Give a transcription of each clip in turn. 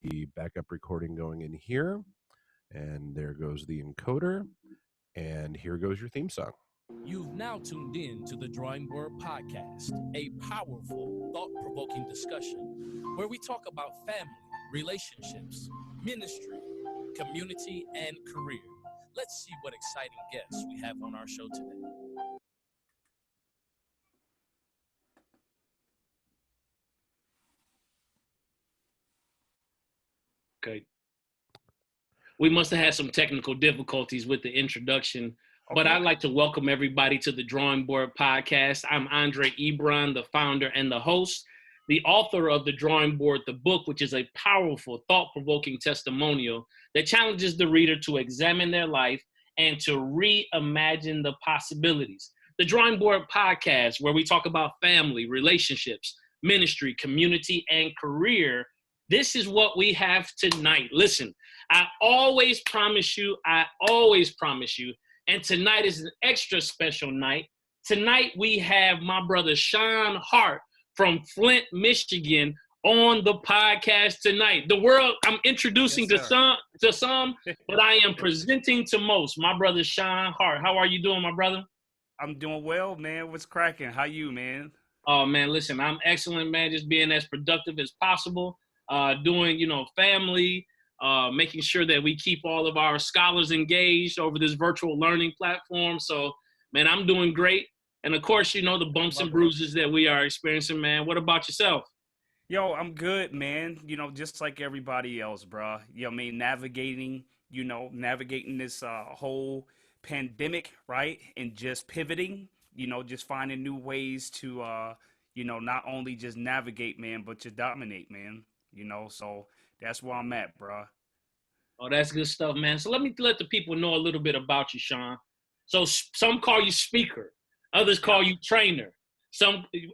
the backup recording going in here. And there goes the encoder. And here goes your theme song. You've now tuned in to the Drawing Board Podcast, a powerful, thought-provoking discussion where we talk about family, relationships, ministry, community, and career. Let's see what exciting guests we have on our show today. Okay. We must have had some technical difficulties with the introduction, but I'd like to welcome everybody to the Drawing Board Podcast. I'm Andre Ebron, the founder and the host, the author of The Drawing Board, the book, which is a powerful, thought-provoking testimonial that challenges the reader to examine their life and to reimagine the possibilities. The Drawing Board Podcast, where we talk about family, relationships, ministry, community, and career. This is what we have tonight. Listen, I always promise you, and tonight is an extra special night. Tonight we have my brother Sean Hart from Flint, Michigan on the podcast tonight. The world I'm introducing to some, but I am presenting to most. My brother Sean Hart. How are you doing, my brother? I'm doing well, man. What's cracking? How you, man? Oh, man, listen, I'm excellent, man. Just being as productive as possible. Doing, family, making sure that we keep all of our scholars engaged over this virtual learning platform. So, man, I'm doing great. And, of course, the bumps and bruises that we are experiencing, man. What about yourself? Yo, I'm good, man. Just like everybody else, bro. Navigating this whole pandemic, right? And just pivoting, just finding new ways to, not only just navigate, man, but to dominate, man. So that's where I'm at, bro. Oh, that's good stuff, man. So let the people know a little bit about you, Sean. So some call you speaker, others call you trainer.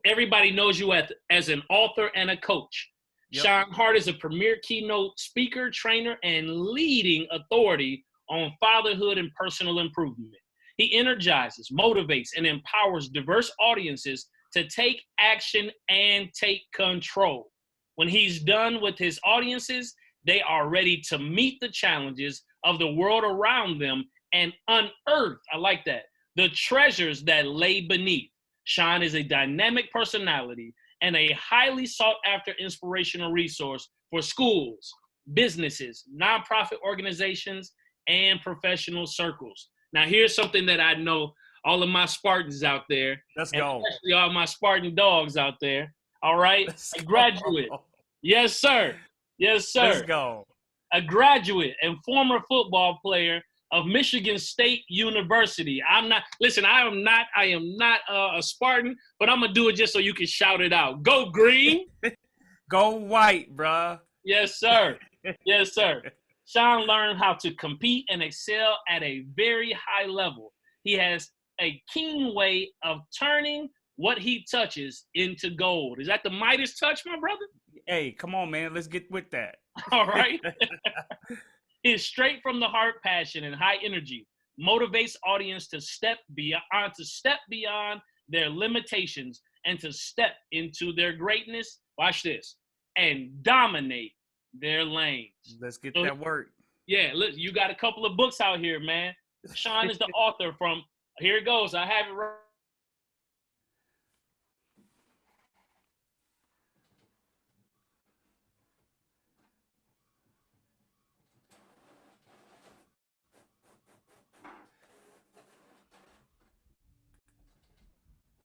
Everybody knows you as an author and a coach. Yep. Sean Hart is a premier keynote speaker, trainer, and leading authority on fatherhood and personal improvement. He energizes, motivates, and empowers diverse audiences to take action and take control. When he's done with his audiences, they are ready to meet the challenges of the world around them and unearth, I like that, the treasures that lay beneath. Sean is a dynamic personality and a highly sought after inspirational resource for schools, businesses, nonprofit organizations, and professional circles. Now, here's something that I know all of my Spartans out there, especially all my Spartan dogs out there. All right, a graduate. Yes, sir. Yes, sir. Let's go. A graduate and former football player of Michigan State University. I am not a Spartan, but I'm gonna do it just so you can shout it out. Go green. Go white, bruh. Yes, sir. Yes, sir. Sean learned how to compete and excel at a very high level. He has a keen way of turning what he touches into gold. Is that the Midas touch, my brother? Hey, come on, man. Let's get with that. All right. His straight from the heart passion and high energy motivates audience to step beyond their limitations and to step into their greatness. Watch this. And dominate their lanes. Let's get that work. Yeah, look, you got a couple of books out here, man. Sean is the author from, here it goes. I have it right.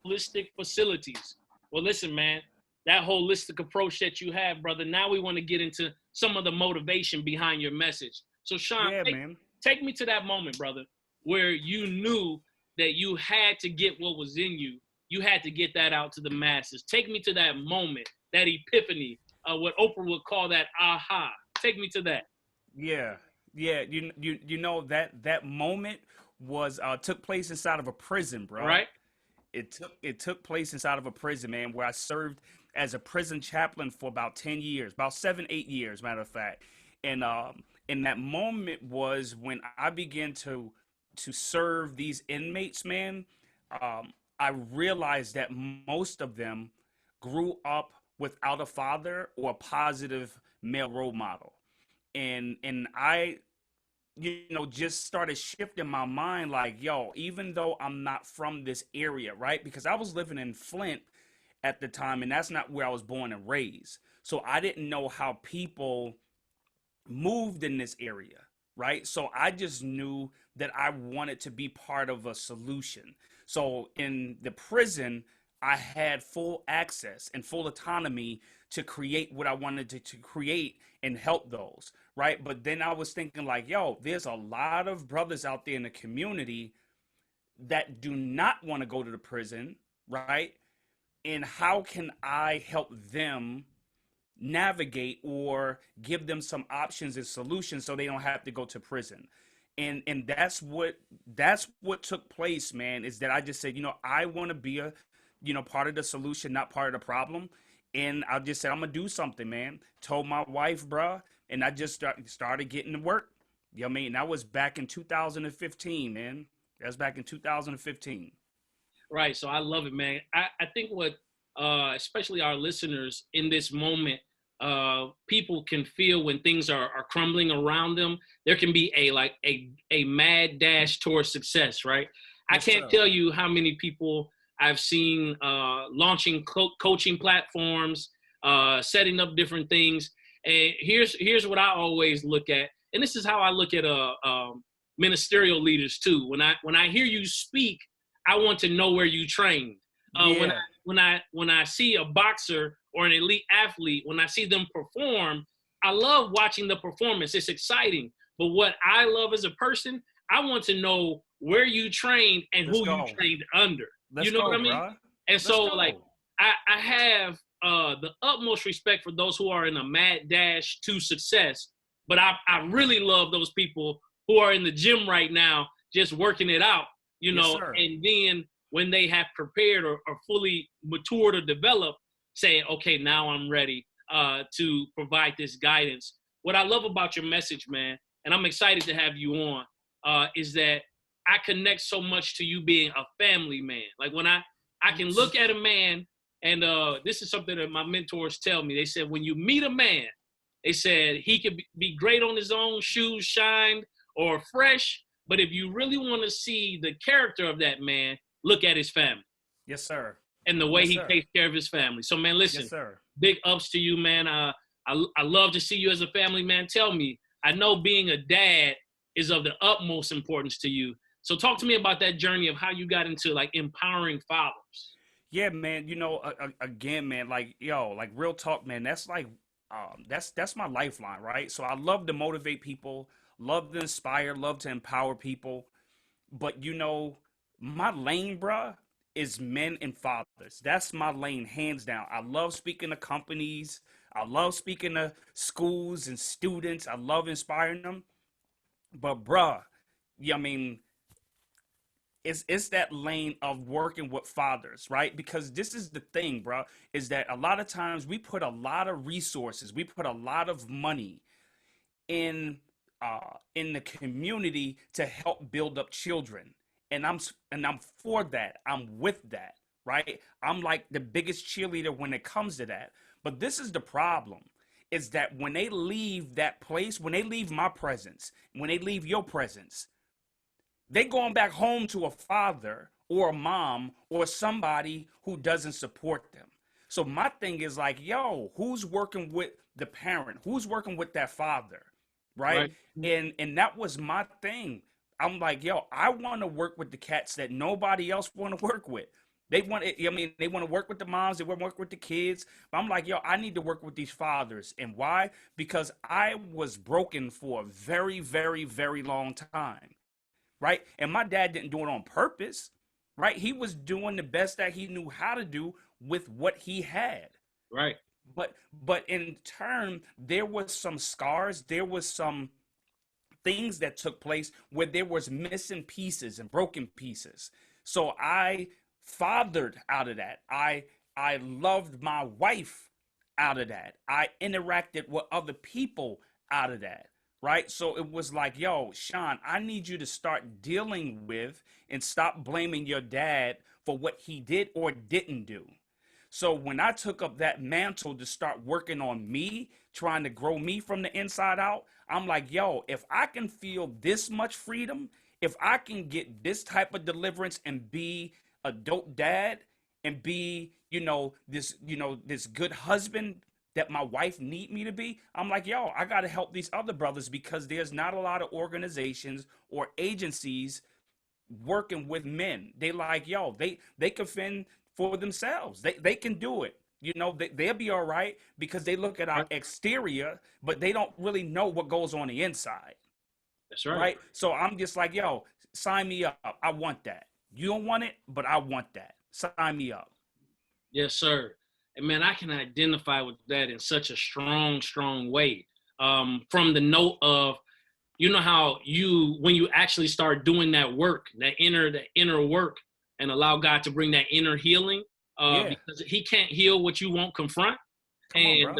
Holistic facilities. Well, listen, man, that holistic approach that you have, brother, now we want to get into some of the motivation behind your message. So, Sean, take me to that moment, brother, where you knew that you had to get what was in you. You had to get that out to the masses. Take me to that moment, that epiphany, what Oprah would call that aha. Take me to that. Yeah. That moment was took place inside of a prison, bro. Right. It took place inside of a prison, man, where I served as a prison chaplain for about 10 years, about 7-8 years, matter of fact. And that moment was when I began to serve these inmates, man. I realized that most of them grew up without a father or a positive male role model. And I, just started shifting my mind like, yo, even though I'm not from this area, right? Because I was living in Flint at the time, and that's not where I was born and raised. So I didn't know how people moved in this area, right? So I just knew that I wanted to be part of a solution. So in the prison, I had full access and full autonomy to create what I wanted to create and help those, right? But then I was thinking like, yo, there's a lot of brothers out there in the community that do not want to go to the prison, right? And how can I help them navigate or give them some options and solutions so they don't have to go to prison? And that's what took place, man, is that I just said, I want to be a, part of the solution, not part of the problem. And I just said, I'm gonna do something, man. Told my wife, bruh, and I just started getting to work. You know what I mean? That was back in 2015, man. That was back in 2015. Right. So I love it, man. I think what, especially our listeners in this moment, people can feel when things are crumbling around them. There can be a mad dash towards success, right? I Yes, can't sir. tell you how many people I've seen launching coaching platforms, setting up different things. And here's what I always look at, and this is how I look at ministerial leaders too. When I hear you speak, I want to know where you trained. Yeah. When I see a boxer or an elite athlete, when I see them perform, I love watching the performance. It's exciting. But what I love as a person, I want to know where you trained and Let's who you go. trained under. Let's You know go, what I mean? bruh. And Let's so, like, go. I have the utmost respect for those who are in a mad dash to success. But I really love those people who are in the gym right now, just working it out, Yes, sir. and then when they have prepared or fully matured or developed, saying, okay, now I'm ready to provide this guidance. What I love about your message, man, and I'm excited to have you on, is that I connect so much to you being a family man. Like when I can look at a man, and this is something that my mentors tell me. They said, when you meet a man, they said he could be great on his own, shoes shined or fresh, but if you really want to see the character of that man, look at his family Yes, sir. and the way Yes, he sir. takes care of his family. So, man, listen, Yes, sir. big ups to you, man. I love to see you as a family man. Tell me, I know being a dad is of the utmost importance to you. So talk to me about that journey of how you got into like empowering fathers. Yeah, man. Again, man, like, yo, like real talk, man. That's like, that's my lifeline, right? So I love to motivate people, love to inspire, love to empower people. But my lane, bruh, is men and fathers. That's my lane, hands down. I love speaking to companies. I love speaking to schools and students. I love inspiring them. But bruh, yeah, I mean, it's that lane of working with fathers, right? Because this is the thing, bro, is that a lot of times we put a lot of resources, we put a lot of money in in the community to help build up children. And I'm for that. I'm with that, right? I'm like the biggest cheerleader when it comes to that. But this is the problem, is that when they leave that place, when they leave my presence, when they leave your presence, they going back home to a father or a mom or somebody who doesn't support them. So my thing is like, yo, who's working with the parent? Who's working with that father? Right? Right. And that was my thing. I'm like, yo, I want to work with the cats that nobody else want to work with. They want it, I mean, they want to work with the moms, they want to work with the kids. But I'm like, yo, I need to work with these fathers. And why? Because I was broken for a very, very, very long time, right? And my dad didn't do it on purpose, right? He was doing the best that he knew how to do with what he had. Right. But in turn, there was some scars, there was some things that took place where there was missing pieces and broken pieces. So I fathered out of that. I loved my wife out of that. I interacted with other people out of that. Right? So it was like, yo, Sean, I need you to start dealing with and stop blaming your dad for what he did or didn't do. So when I took up that mantle to start working on me trying to grow me from the inside out. I'm like, yo, if I can feel this much freedom, if I can get this type of deliverance and be a dope dad and be, this good husband that my wife need me to be, I'm like, yo, I got to help these other brothers because there's not a lot of organizations or agencies working with men. They like, yo, they can fend for themselves. They can do it. They'll be all right because they look at our exterior, but they don't really know what goes on the inside. That's right. Right? So I'm just like, yo, sign me up. I want that. You don't want it, but I want that. Sign me up. Yes, sir. And man, I can identify with that in such a strong way. From the note of, how when you actually start doing that work, that inner work, and allow God to bring that inner healing, because He can't heal what you won't confront. And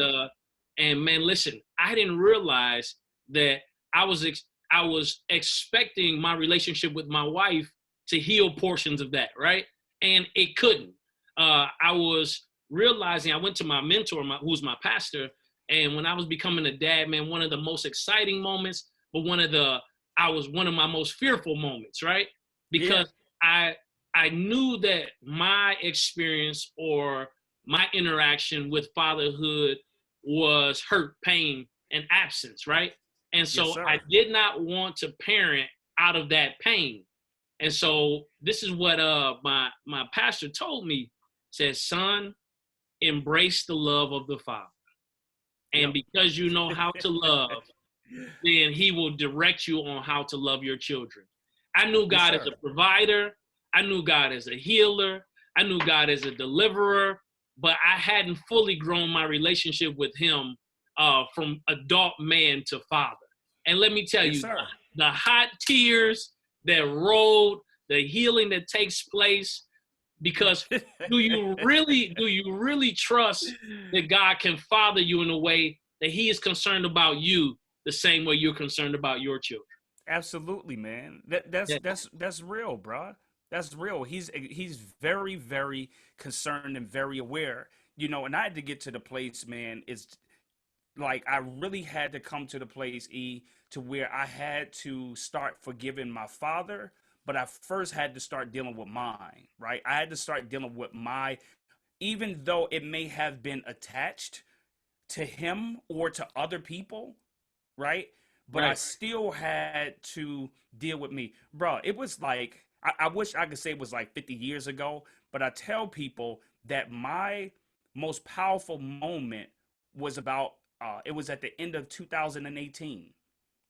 man, listen, I didn't realize that I was expecting my relationship with my wife to heal portions of that, right? And it couldn't. I was realizing, I went to my mentor, who's my pastor, and when I was becoming a dad, man, one of the most exciting moments, but one of my most fearful moments, right? Because I knew that my experience or my interaction with fatherhood was hurt, pain, and absence, right? And so I did not want to parent out of that pain. And so this is what my pastor told me. Says, son, embrace the love of the Father. And because you know how to love, then He will direct you on how to love your children. I knew God as a provider. I knew God as a healer. I knew God as a deliverer, but I hadn't fully grown my relationship with Him from adult man to father. And let me tell you, the hot tears that rolled, the healing that takes place, because do you really trust that God can father you in a way that He is concerned about you the same way you're concerned about your children? Absolutely, man. That's real, bro. That's real. He's very, very concerned and very aware. And I had to get to the place, man, is like I really had to come to the place, to where I had to start forgiving my father, but I first had to start dealing with mine, right? I had to start dealing with even though it may have been attached to him or to other people, right? But I still had to deal with me. Bro, it was like, I wish I could say it was like 50 years ago, but I tell people that my most powerful moment was it was at the end of 2018.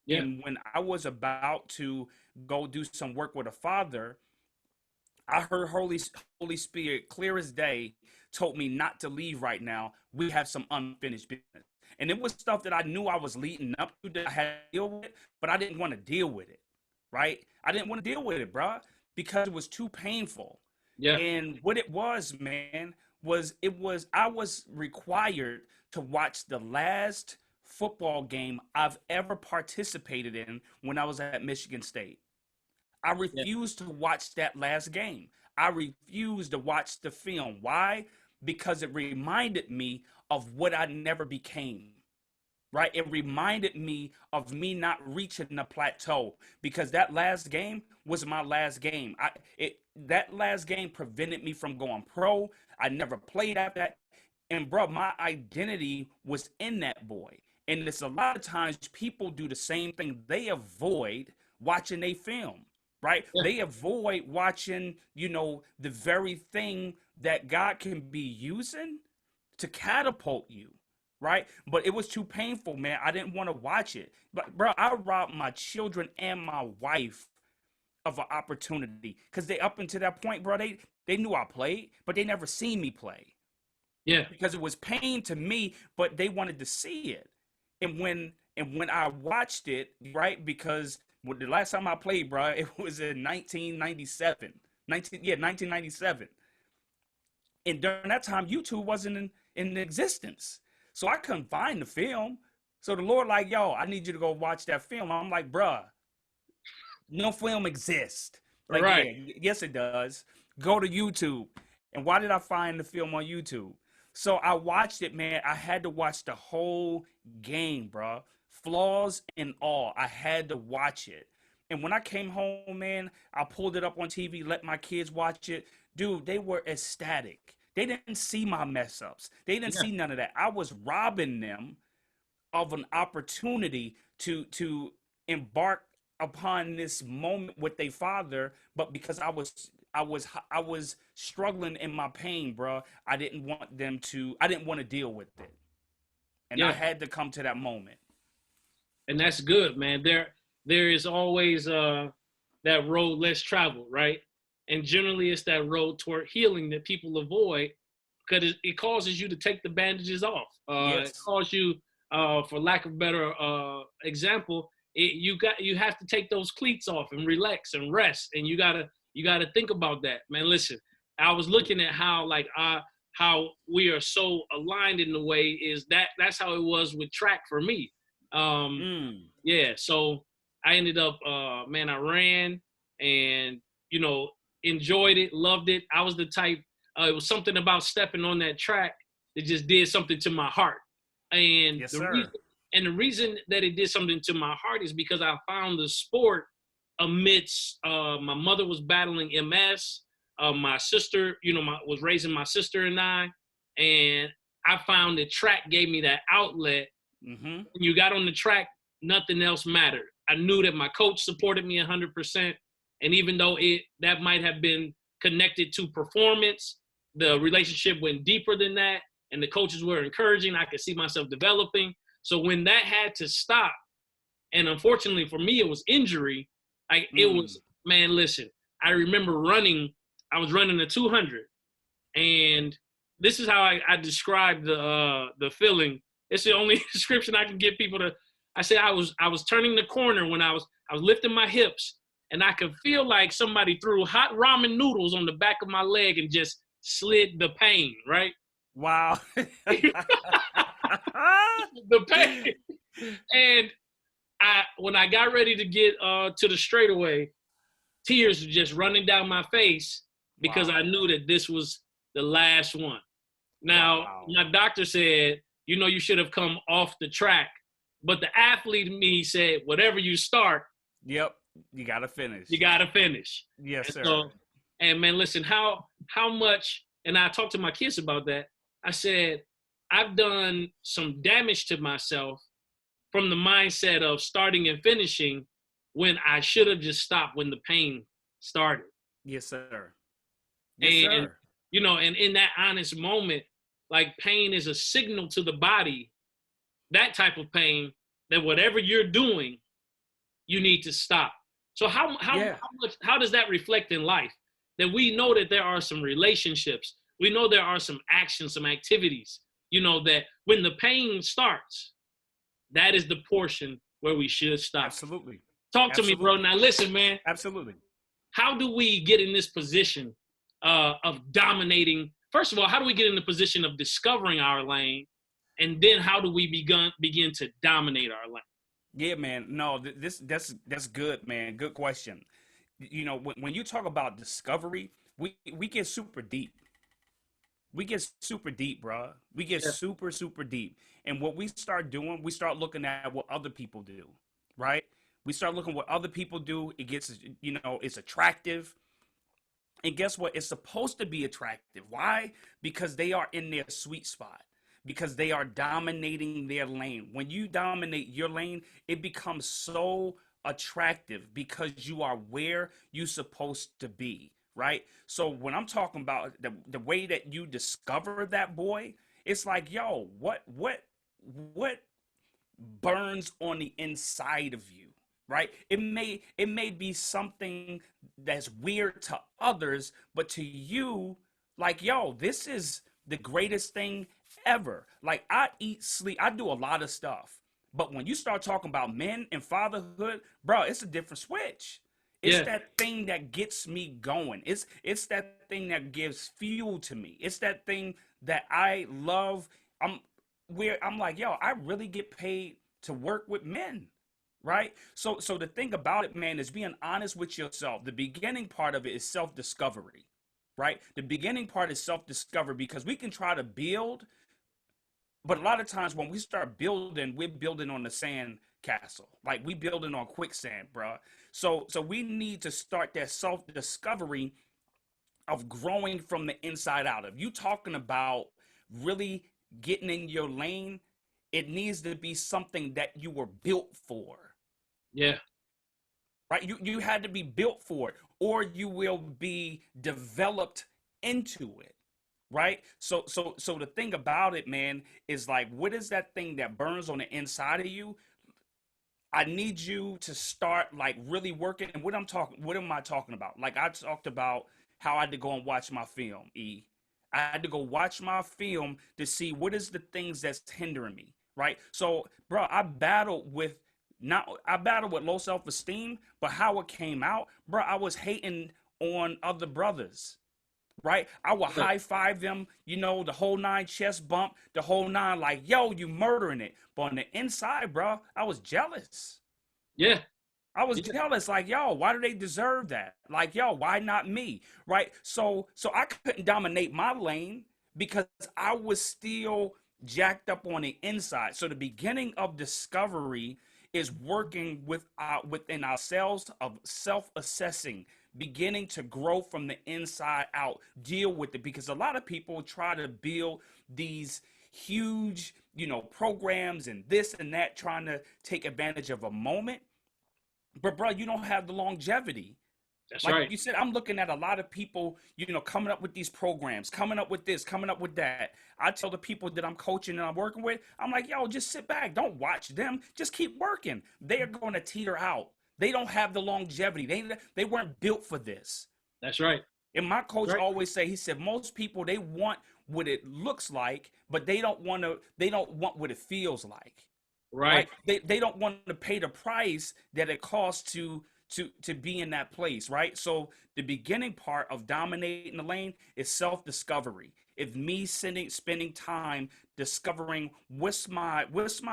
Yeah. And when I was about to go do some work with a father, I heard Holy Spirit clear as day told me not to leave right now. We have some unfinished business. And it was stuff that I knew I was leading up to that I had to deal with, but I didn't want to deal with it, right? I didn't want to deal with it, bro, because it was too painful. Yeah. And what it was, man, I was required to watch the last football game I've ever participated in when I was at Michigan State. I refused to watch that last game. I refused to watch the film. Why? Because it reminded me of what I never became, right? It reminded me of me not reaching the plateau, because that last game was my last game. That last game prevented me from going pro. I never played after that. And bro, my identity was in that boy. And it's a lot of times people do the same thing. They avoid watching a film, right? Yeah. They avoid watching, the very thing that God can be using to catapult you, right? But it was too painful, man. I didn't want to watch it. But bro, I robbed my children and my wife of an opportunity, because they, up until that point, bro, they knew I played, but they never seen me play. Yeah, because it was pain to me, but they wanted to see it. And when I watched it, right, because the last time I played, bro, it was in 1997. 1997. And during that time, YouTube wasn't in existence. So I couldn't find the film. So the Lord like, yo, I need you to go watch that film. I'm like, bruh, no film exists. Like, right. Yeah, yes, it does. Go to YouTube. And why did I find the film on YouTube? So I watched it, man. I had to watch the whole game, bro. Flaws and all. I had to watch it. And when I came home, man, I pulled it up on TV, let my kids watch it. Dude, they were ecstatic. They didn't see my mess ups. They didn't Yeah, see none of that. I was robbing them of an opportunity to embark upon this moment with their father, but because I was struggling in my pain, bro. I didn't want to deal with it, and I yeah, had to come to that moment. and that's good, man. There is always that road less traveled, right? And generally, it's that road toward healing that people avoid because it causes you to take the bandages off. It Yes. causes you, for lack of better example, you have to take those cleats off and relax and rest, and you gotta think about that, man. Listen, I was looking at how we are so aligned in the way is that's how it was with track for me. Um, Mm. yeah, so I ended up, man, I ran and, you know, enjoyed it, loved it. I was the type, it was something about stepping on that track that just did something to my heart. And Yes, the sir. reason, and the reason that it did something to my heart is because I found the sport amidst, my mother was battling MS. My sister, was raising my sister and and I found that track gave me that outlet. Mm-hmm. When you got on the track, nothing else mattered. I knew that my coach supported me 100%. And even though that might have been connected to performance, the relationship went deeper than that. And the coaches were encouraging. I could see myself developing. So when that had to stop, and unfortunately for me, it was injury. It Mm. was, man, listen, I remember I was running a 200. And this is how I describe the feeling. It's the only description I can give people to. I say I was turning the corner when I was lifting my hips, and I could feel like somebody threw hot ramen noodles on the back of my leg and just slid the pain, right? Wow. The pain. And when I got ready to get to the straightaway, tears were just running down my face because I Wow. knew that this was the last one. Now, Wow. my doctor said, you should have come off the track. But the athlete in me said, whatever you start, Yep. You gotta finish. you got to finish. Yes, And sir. so, and man, listen, how much, and I talked to my kids about that. I said, I've done some damage to myself from the mindset of starting and finishing when I should have just stopped when the pain started. Yes, sir. Yes, And, sir. and in that honest moment, like pain is a signal to the body, that type of pain, that whatever you're doing, you need to stop. So Yeah. how does that reflect in life? That we know that there are some relationships, we know there are some actions, some activities, that when the pain starts, that is the portion where we should stop. Absolutely. Talk to me, bro. Absolutely. Now listen, man. Absolutely. How do we get in this position of dominating? First of all, how do we get in the position of discovering our lane, and then how do we begin to dominate our lane? Yeah, man. No, that's good, man. Good question. When you talk about discovery, we get super deep. We get super deep, bro. We get Yeah, super deep. And what we start doing, we start looking at what other people do, right? We start looking what other people do. It gets, it's attractive. And guess what? It's supposed to be attractive. Why? Because they are in their sweet spot. Because they are dominating their lane. When you dominate your lane, it becomes so attractive because you are where you're supposed to be, right? So when I'm talking about the way that you discover that boy, it's like, yo, what burns on the inside of you, right? It may be something that's weird to others, but to you, like, yo, this is the greatest thing ever. Like, I eat, sleep, I do a lot of stuff, but when you start talking about men and fatherhood, bro, it's a different switch. It's yeah, that thing that gets me going. It's that thing that gives fuel to me. It's that thing that I love. I'm like, yo, I really get paid to work with men, right? So the thing about it, man, is being honest with yourself. The beginning part of it is self-discovery, right? The beginning part is self-discovery, because we can try to build, but a lot of times when we start building, we're building on the sand castle. Like we building on quicksand, bro. So we need to start that self-discovery of growing from the inside out. If you talking about really getting in your lane, it needs to be something that you were built for. Yeah. Right? You had to be built for it, or you will be developed into it. Right? So the thing about it, man, is like, what is that thing that burns on the inside of you? I need you to start like really working. And what am I talking about? Like I talked about how I had to go and watch my film, E. I had to go watch my film to see what is the things that's hindering me, right? So, bro, I battled with low self-esteem, but how it came out, bro, I was hating on other brothers. Right? I would high five them, the whole nine, chest bump, the whole nine, like, yo, you murdering it. But on the inside, bro, I was jealous. Yeah. I was jealous, like, yo, why do they deserve that? Like, yo, why not me? Right? So I couldn't dominate my lane because I was still jacked up on the inside. So the beginning of discovery is working within ourselves, of self-assessing, beginning to grow from the inside out, deal with it. Because a lot of people try to build these huge, programs and this and that, trying to take advantage of a moment. But bro, you don't have the longevity. That's Like right. you said, I'm looking at a lot of people, coming up with these programs, coming up with this, coming up with that. I tell the people that I'm coaching and I'm working with, I'm like, yo, just sit back. Don't watch them. Just keep working. They are going to teeter out. They don't have the longevity. They weren't built for this. That's right. And my coach Right. always say, he said, most people, they want what it looks like, but they don't want what it feels like. Right. They don't want to pay the price that it costs to be in that place, right? So the beginning part of dominating the lane is self-discovery. If me spending time discovering what's my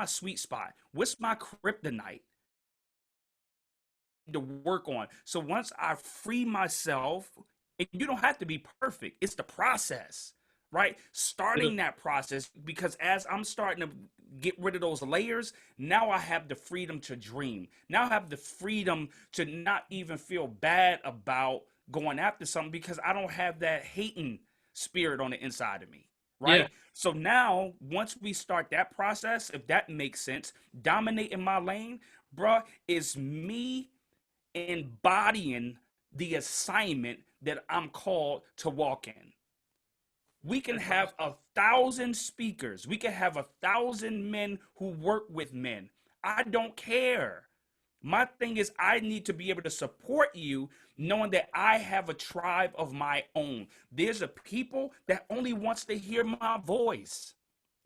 sweet spot, what's my kryptonite to work on. So once I free myself, and you don't have to be perfect, it's the process, right? Starting that process, because as I'm starting to get rid of those layers, now I have the freedom to dream. Now I have the freedom to not even feel bad about going after something, because I don't have that hating spirit on the inside of me, right? Yeah. So now, once we start that process, if that makes sense, dominating my lane, bruh, is me embodying the assignment that I'm called to walk in. We can have 1,000 speakers. We can have 1,000 men who work with men. I don't care. My thing is, I need to be able to support you, knowing that I have a tribe of my own. There's a people that only wants to hear my voice.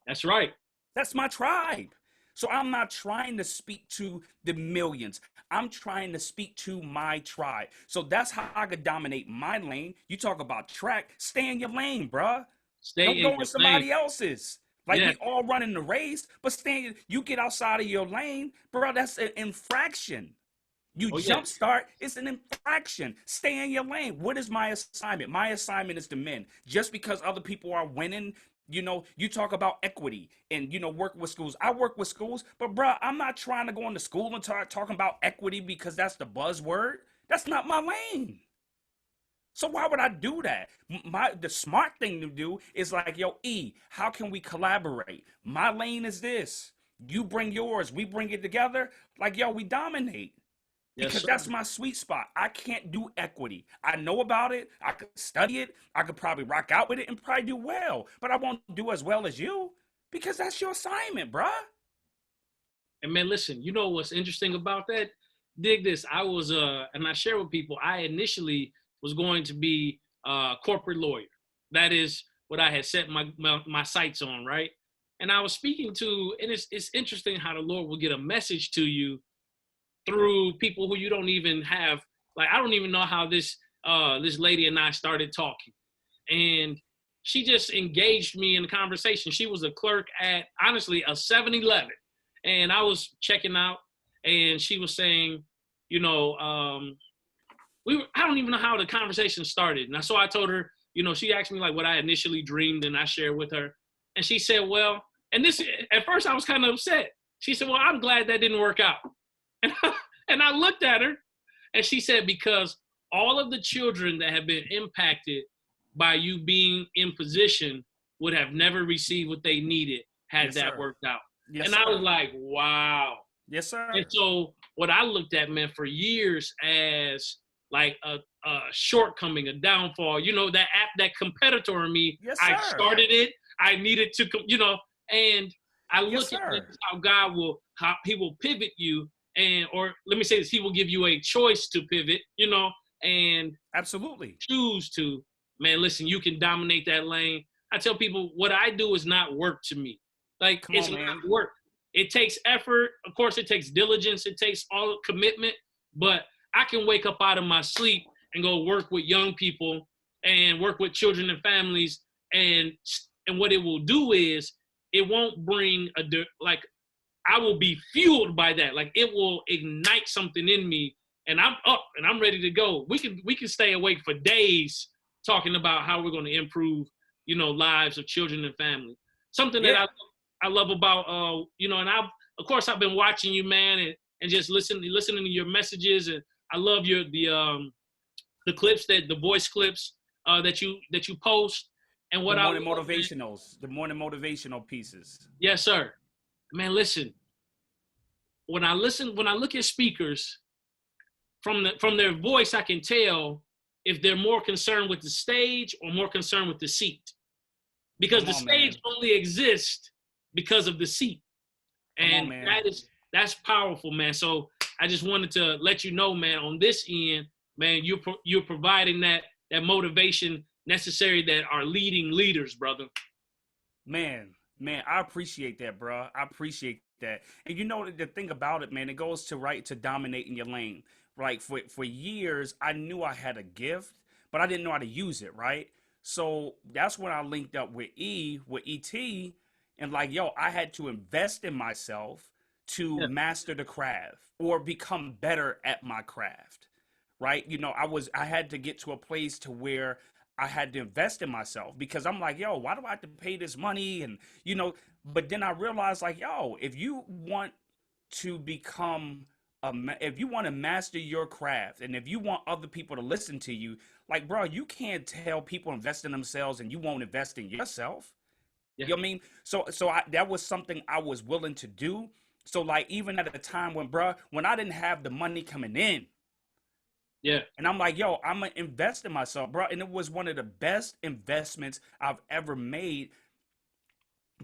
That's right. That's my tribe. So I'm not trying to speak to the millions. I'm trying to speak to my tribe. So that's how I could dominate my lane. You talk about track, stay in your lane, bruh. Don't go in somebody else's. Like, we all running the race, but you get outside of your lane, bro, that's an infraction. You jumpstart, it's an infraction. Stay in your lane. What is my assignment? My assignment is to men. Just because other people are winning, you talk about equity and, work with schools. I work with schools, but bro, I'm not trying to go into school and start talking about equity because that's the buzzword. That's not my lane. So why would I do that? The smart thing to do is like, yo, E, how can we collaborate? My lane is this. You bring yours. We bring it together. Like, yo, we dominate. Because that's my sweet spot. I can't do equity. I know about it. I could study it. I could probably rock out with it and probably do well. But I won't do as well as you because that's your assignment, bruh. And man, listen, you know what's interesting about that? Dig this. I was, and I share with people, I initially was going to be a corporate lawyer. That is what I had set my sights on, right? And I was speaking to, and it's interesting how the Lord will get a message to you through people who you don't even have. Like, I don't even know how this lady and I started talking. And she just engaged me in the conversation. She was a clerk at, honestly, a 7-Eleven. And I was checking out, and she was saying, I don't even know how the conversation started. And so I told her, she asked me like what I initially dreamed, and I shared with her. And she said, well, and this, at first I was kind of upset. She said, well, I'm glad that didn't work out. And I looked at her, and she said, because all of the children that have been impacted by you being in position would have never received what they needed had Yes, that sir. worked out. Yes, And sir. I was like, wow. Yes, sir. And so what I looked at, man, for years as like a shortcoming, a downfall, that competitor in me, Yes, I sir. started it. I needed to, and I Yes, look at sir. this, how he will pivot you, or let me say this, he will give you a choice to pivot, and Absolutely. choose to, man, listen, you can dominate that lane. I tell people what I do is not work to me. Like, Come it's on, not man. work. It takes effort. Of course, it takes diligence. It takes all commitment. But I can wake up out of my sleep and go work with young people and work with children and families. And what it will do is it won't bring I will be fueled by that. Like, it will ignite something in me, and I'm up and I'm ready to go. We can stay awake for days talking about how we're going to improve, lives of children and family. Something that I love about, and I've been watching you, man, and just listening to your messages, and I love the clips, the voice clips that you post, and The what morning motivational pieces. Yes, sir. Man, listen. When I look at speakers from their voice, I can tell if they're more concerned with the stage or more concerned with the seat, because the stage only exists because of the seat, and that's powerful, man. So I just wanted to let you know, man, on this end, man, you're providing that motivation necessary that are leading leaders, brother. Man, I appreciate that, bro. I appreciate that. And the thing about it, man, it goes to dominating your lane. Like for years, I knew I had a gift, but I didn't know how to use it, right? So that's when I linked up with ET, and like, yo, I had to invest in myself to master the craft or become better at my craft, right? I had to get to a place to where I had to invest in myself, because I'm like, yo, why do I have to pay this money? And, but then I realized, like, yo, if you want to if you want to master your craft, and if you want other people to listen to you, like, bro, you can't tell people invest in themselves and you won't invest in yourself. Yeah. You know what I mean? So that was something I was willing to do. So like, even at a time when I didn't have the money coming in, and I'm like, yo, I'm going to invest in myself, bro. And it was one of the best investments I've ever made,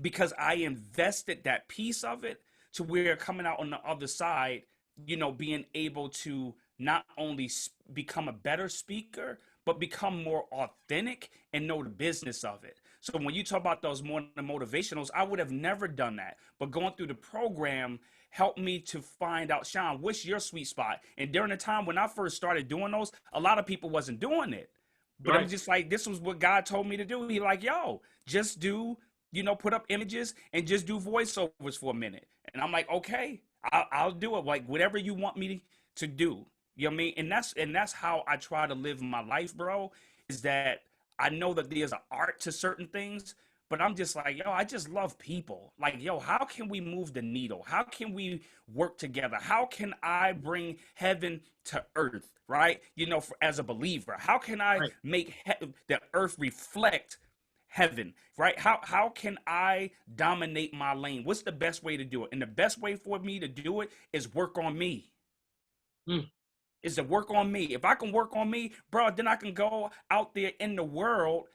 because I invested that piece of it to where coming out on the other side, being able to not only become a better speaker, but become more authentic and know the business of it. So when you talk about those more motivationals, I would have never done that. But going through the program helped me to find out, Sean, what's your sweet spot? And during the time when I first started doing those, a lot of people wasn't doing it. But I'm just like, this was what God told me to do. He like, yo, just do, put up images and just do voiceovers for a minute. And I'm like, okay, I'll do it. Like, whatever you want me to do. You know what I mean? And that's how I try to live my life, bro, is that I know that there's an art to certain things, but I'm just like, yo, I just love people. Like, yo, how can we move the needle? How can we work together? How can I bring heaven to earth, right? As a believer, how can I make the earth reflect heaven, right? How can I dominate my lane? What's the best way to do it? And the best way for me to do it is work on me. Is to work on me. If I can work on me, bro, then I can go out there in the world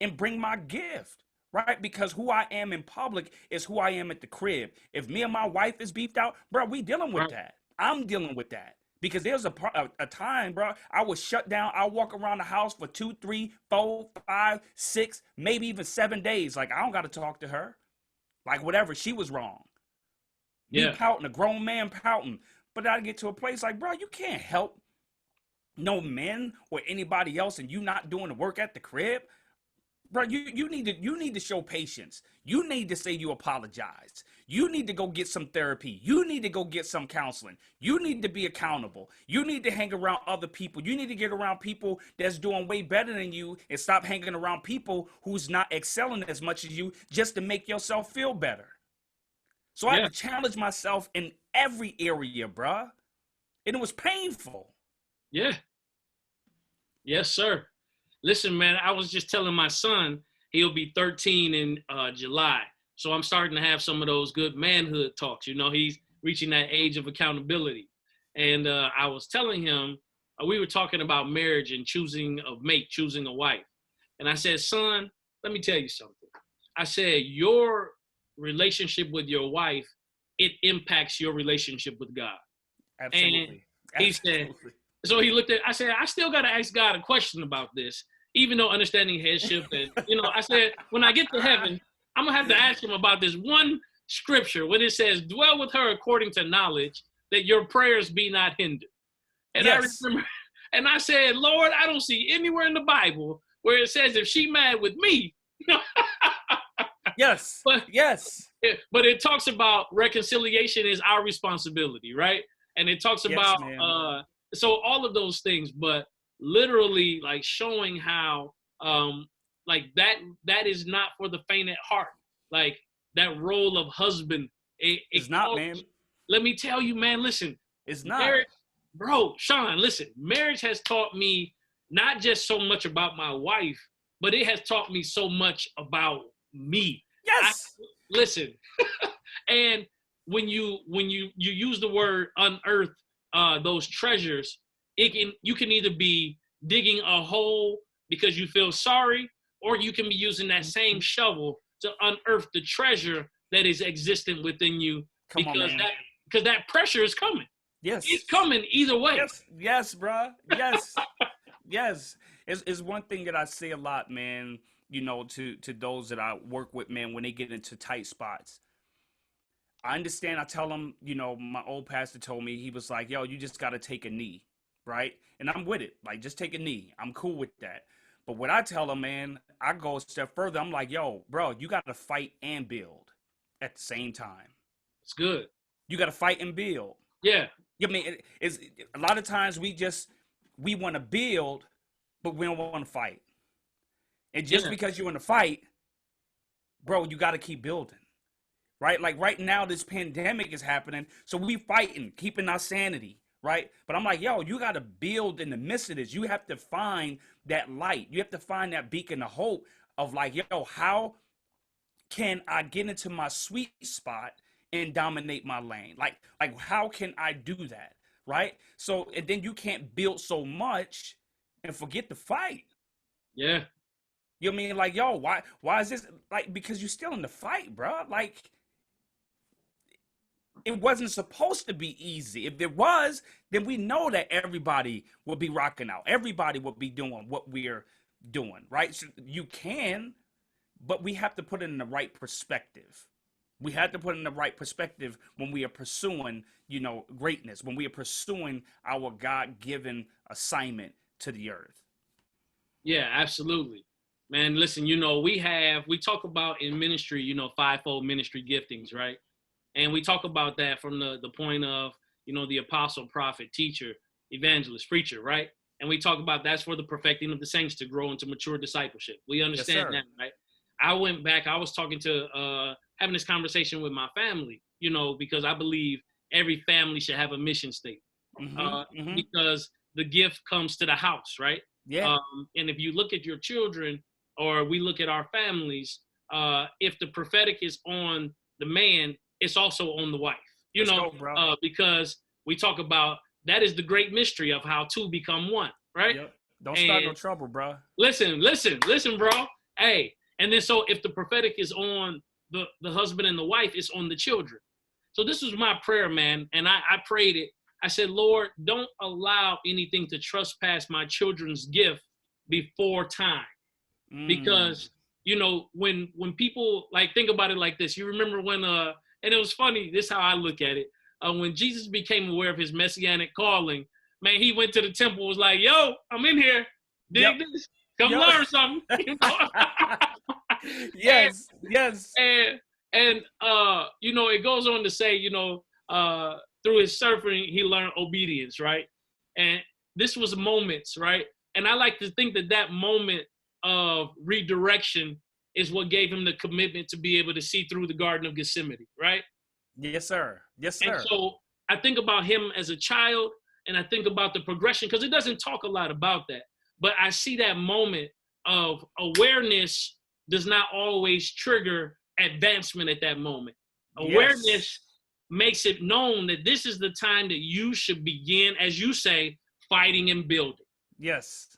and bring my gift, right? Because who I am in public is who I am at the crib. If me and my wife is beefed out, bro, we dealing with that. I'm dealing with that. Because there's a time, bro, I was shut down. I walk around the house for 2, 3, 4, 5, 6, maybe even 7 days. Like, I don't got to talk to her. Like, whatever, she was wrong. Me pouting, a grown man pouting. But I get to a place like, bro, you can't help no men or anybody else, and you not doing the work at the crib. Bro, you need to show patience. You need to say you apologize. You need to go get some therapy. You need to go get some counseling. You need to be accountable. You need to hang around other people. You need to get around people that's doing way better than you and stop hanging around people who's not excelling as much as you just to make yourself feel better. So I had to challenge myself in every area, bruh. And it was painful. Yeah. Yes, sir. Listen, man, I was just telling my son, he'll be 13 in July. So I'm starting to have some of those good manhood talks. You know, he's reaching that age of accountability. And I was telling him, we were talking about marriage and choosing a mate, choosing a wife. And I said, son, let me tell you something. I said, your relationship with your wife, it impacts your relationship with God. Absolutely. And he said, so he looked at, I said, I still got to ask God a question about this, even though understanding headship. And, you know, I said, when I get to heaven, I'm going to have to ask him about this one scripture when it says, dwell with her according to knowledge, that your prayers be not hindered. And yes. I remember, and I said, Lord, I don't see anywhere in the Bible where it says if she mad with me. Yes. Yes. But it talks about reconciliation is our responsibility, right? And it talks about, so all of those things, but literally like showing how, like that is not for the faint at heart. Like that role of husband. It's not, man. Let me tell you, man, listen. It's not. Marriage, bro, Sean, listen. Marriage has taught me not just so much about my wife, but it has taught me so much about me. Yes. Listen. And when you use the word unearth those treasures, you can either be digging a hole because you feel sorry, or you can be using that same shovel to unearth the treasure that is existent within you. Because that pressure is coming. Yes. It's coming either way. Yes, bro. Yes. Yes. It's one thing that I say a lot, man, you know, to those that I work with, man, when they get into tight spots. I understand. I tell them, you know, my old pastor told me, he was like, yo, you just got to take a knee, right? And I'm with it. Like, just take a knee. I'm cool with that. But what I tell them, man, I go a step further. I'm like, yo, bro, you got to fight and build at the same time. It's good. You got to fight and build. Yeah. I mean, it's a lot of times we want to build, but we don't want to fight. And just because you want to fight, bro, you got to keep building. Right? Like right now, this pandemic is happening. So we fighting, keeping our sanity. Right? But I'm like, yo, you got to build in the midst of this. You have to find that light. You have to find that beacon of hope of like, yo, how can I get into my sweet spot and dominate my lane? Like how can I do that? Right? So, and then you can't build so much and forget to fight. Yeah. You know what I mean? Like, yo, why is this? Like, because you're still in the fight, bro. Like, it wasn't supposed to be easy. If it was, then we know that everybody will be rocking out. Everybody will be doing what we're doing, right? So you can, but we have to put it in the right perspective. We have to put it in the right perspective when we are pursuing, you know, greatness, when we are pursuing our God-given assignment to the earth. Yeah, absolutely. Man, listen, you know, we talk about in ministry, you know, fivefold ministry giftings, right? And we talk about that from the point of, you know, the apostle, prophet, teacher, evangelist, preacher, right? And we talk about that's for the perfecting of the saints to grow into mature discipleship. We understand that, right? I went back, I was talking to, having this conversation with my family, you know, because I believe every family should have a mission statement. Because the gift comes to the house, right? Yeah. And if you look at your children, or we look at our families, if the prophetic is on the man, it's also on the wife, you know, because we talk about that is the great mystery of how two become one, right? Yep. Don't start no trouble, bro. Listen, bro. Hey, and then so if the prophetic is on the husband and the wife, it's on the children. So this was my prayer, man, and I prayed it. I said, Lord, don't allow anything to trespass my children's gift before time. Because, you know, when people like think about it like this, you remember when and it was funny, this is how I look at it. When Jesus became aware of his messianic calling, man, he went to the temple, was like, yo, I'm in here. Dig this. Come learn something. You know? Yes. And it goes on to say, through his suffering, he learned obedience, right? And this was moments, right? And I like to think that moment of redirection is what gave him the commitment to be able to see through the Garden of Gethsemane, right? Yes, sir. Yes, And sir. so I think about him as a child, and I think about the progression, because it doesn't talk a lot about that. But I see that moment of awareness does not always trigger advancement at that moment. Awareness Yes. makes it known that this is the time that you should begin, as you say, fighting and building. Yes.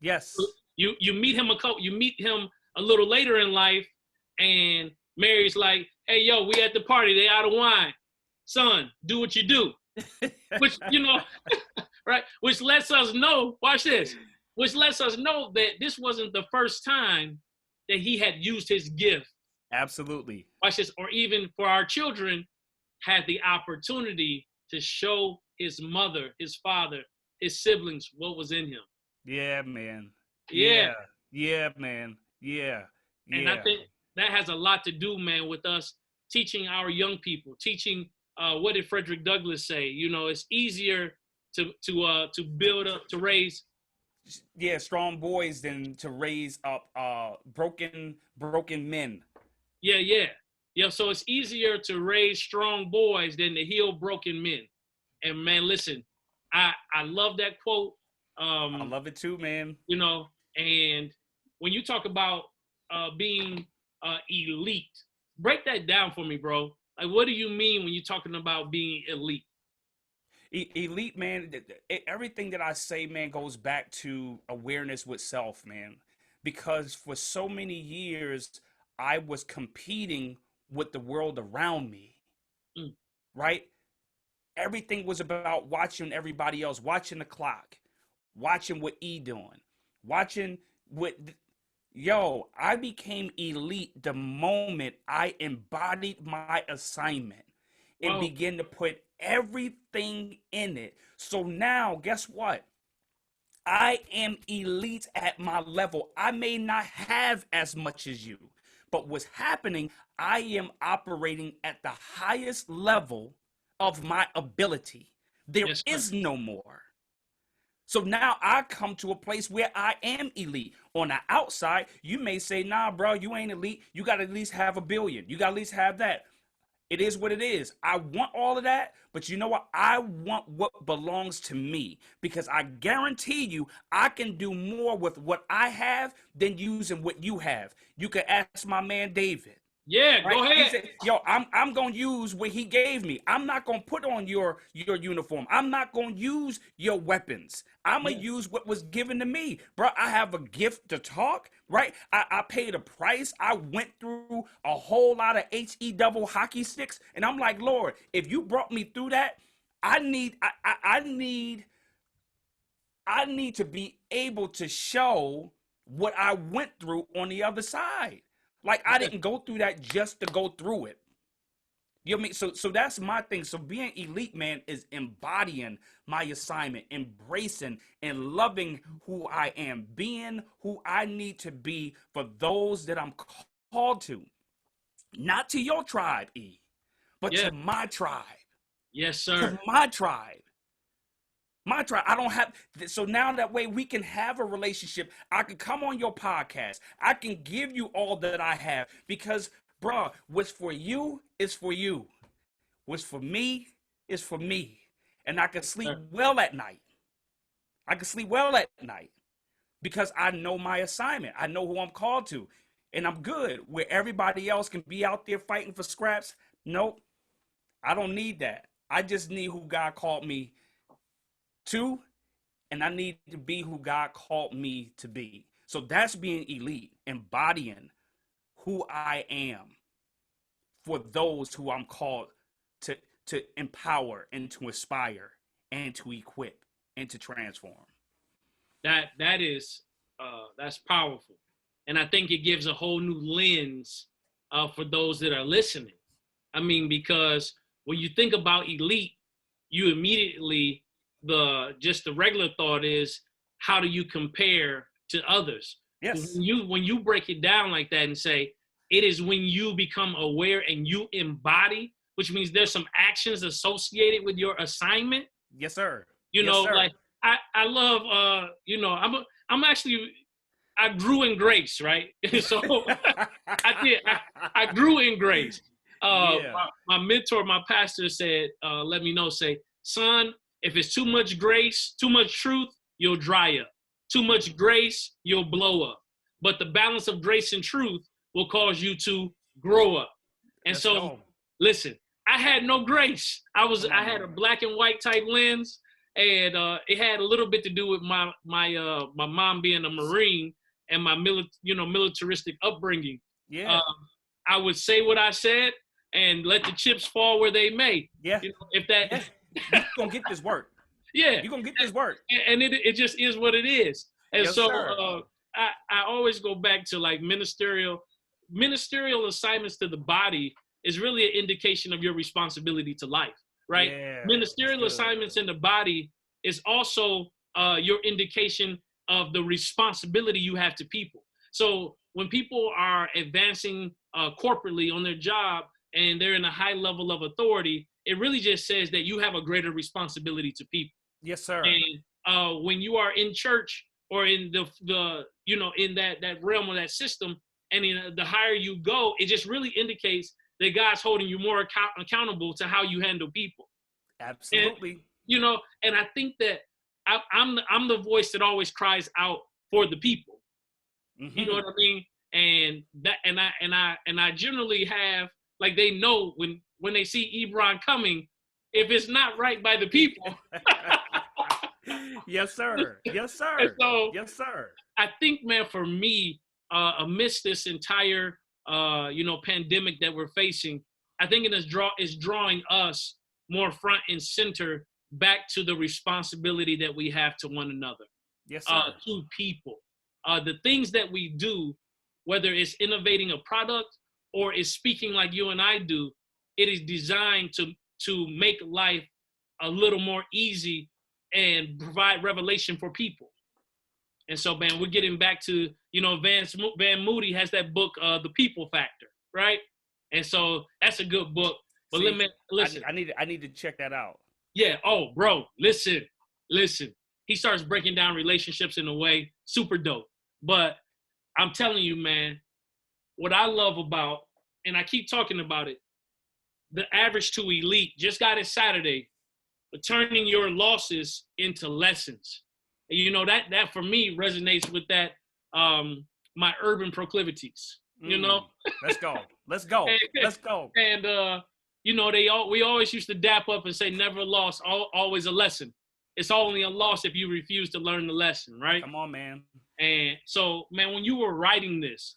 Yes. You meet him a little later in life, and Mary's like, "Hey, yo, we at the party. They out of wine. Son, do what you do." Which, right? Which lets us know, watch this, which lets us know that this wasn't the first time that he had used his gift. Absolutely. Watch this. Or even for our children, had the opportunity to show his mother, his father, his siblings what was in him. Yeah, man. Yeah. Yeah, man. Yeah. And I think that has a lot to do, man, with us teaching our young people, teaching what did Frederick Douglass say? It's easier to build up, to raise. Yeah, strong boys than to raise up broken men. Yeah. So it's easier to raise strong boys than to heal broken men. And man, listen, I love that quote. I love it too, man. And when you talk about being elite, break that down for me, bro. Like, what do you mean when you're talking about being elite? Elite, man, everything that I say, man, goes back to awareness with self, man. Because for so many years, I was competing with the world around me, right? Everything was about watching everybody else, watching the clock, watching what doing, watching what... I became elite the moment I embodied my assignment and began to put everything in it. So now, guess what? I am elite at my level. I may not have as much as you, but what's happening, I am operating at the highest level of my ability. There is no more. So now I come to a place where I am elite. On the outside, you may say, nah, bro, you ain't elite. You got to at least have $1 billion. You got to at least have that. It is what it is. I want all of that, but you know what? I want what belongs to me, because I guarantee you I can do more with what I have than using what you have. You can ask my man David. Yeah, right? Go ahead. He said, yo, I'm gonna use what he gave me. I'm not gonna put on your uniform. I'm not gonna use your weapons. I'm gonna use what was given to me, bro. I have a gift to talk, right? I paid a price. I went through a whole lot of HE double hockey sticks, and I'm like, Lord, if you brought me through that, I need to be able to show what I went through on the other side. Like, I didn't go through that just to go through it. You know what I mean? So that's my thing. So being elite, man, is embodying my assignment, embracing and loving who I am, being who I need to be for those that I'm called to. Not to your tribe, but to my tribe. Yes, sir. To my tribe. My tribe. I don't have. So now that way we can have a relationship. I can come on your podcast. I can give you all that I have, because, bro, what's for you is for you. What's for me is for me. And I can sleep well at night. I can sleep well at night because I know my assignment. I know who I'm called to. And I'm good. Where everybody else can be out there fighting for scraps. Nope. I don't need that. I just need who God called me to, and I need to be who God called me to be. So that's being elite, embodying who I am for those who I'm called to empower and to inspire and to equip and to transform. That is that's powerful, and I think it gives a whole new lens for those that are listening. I mean, because when you think about elite, you immediately the regular thought is, how do you compare to others? Yes. When you break it down like that and say, It is when you become aware and you embody, which means there's some actions associated with your assignment. Yes, sir. You Yes, know, sir. like I love, you know, I'm actually, I grew in grace, right? So I grew in grace. Yeah. My mentor, my pastor said, let me know, say, son, if it's too much grace, too much truth, you'll dry up. Too much grace, you'll blow up. But the balance of grace and truth will cause you to grow up. And Let's so, go. listen, I had no grace. Come I on, had a man. black and white type lens, and it had a little bit to do with my mom being a Marine and my militaristic upbringing. Yeah. I would say what I said and let the chips fall where they may. Yeah. You know, if that, Yeah. You're going to get this work. yeah, You're going to get this work. and it just is what it is. And Yes, so sir. I always go back to like ministerial assignments to the body is really an indication of your responsibility to life, right? Yeah. Ministerial That's good. assignments in the body is also your indication of the responsibility you have to people. So when people are advancing corporately on their job and they're in a high level of authority, it really just says that you have a greater responsibility to people. Yes, sir. And when you are in church or in the in that realm of that system, and the higher you go, it just really indicates that God's holding you more accountable to how you handle people. Absolutely. And, and I think that I'm the voice that always cries out for the people. Mm-hmm. You know what I mean? And I generally have, like, they know when they see Ebron coming, if it's not right by the people. Yes, sir. Yes, sir. So, yes, sir. I think, man, for me, amidst this entire pandemic that we're facing, I think it is drawing us more front and center back to the responsibility that we have to one another. Yes, sir. To people. The things that we do, whether it's innovating a product or it's speaking like you and I do, it is designed to make life a little more easy and provide revelation for people. And so, man, we're getting back to, Van Moody has that book, The People Factor, right? And so that's a good book. But listen. I need to check that out. Yeah. Oh, bro, listen. He starts breaking down relationships in a way, super dope. But I'm telling you, man, what I love about, and I keep talking about it, the average to elite just got it Saturday, but turning your losses into lessons. And that for me resonates with that, my urban proclivities, Let's go. Let's go. Let's go. And, we always used to dap up and say, never a loss, always a lesson. It's only a loss if you refuse to learn the lesson, right? Come on, man. And so, man, when you were writing this,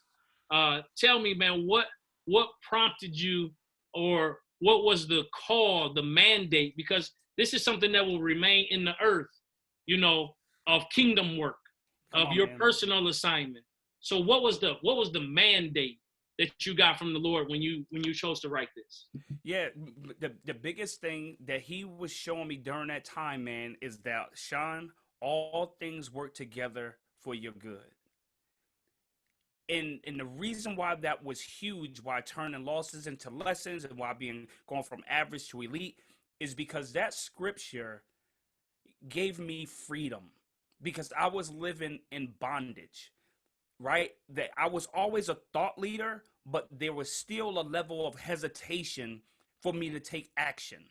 tell me, man, what prompted you, or what was the call, the mandate? Because this is something that will remain in the earth, of kingdom work, of your personal assignment. So what was the mandate that you got from the Lord when you chose to write this? Yeah, the biggest thing that he was showing me during that time, man, is that, Sean, all things work together for your good. And the reason why that was huge, why turning losses into lessons and why going from average to elite, is because that scripture gave me freedom, because I was living in bondage, right? That I was always a thought leader, but there was still a level of hesitation for me to take action,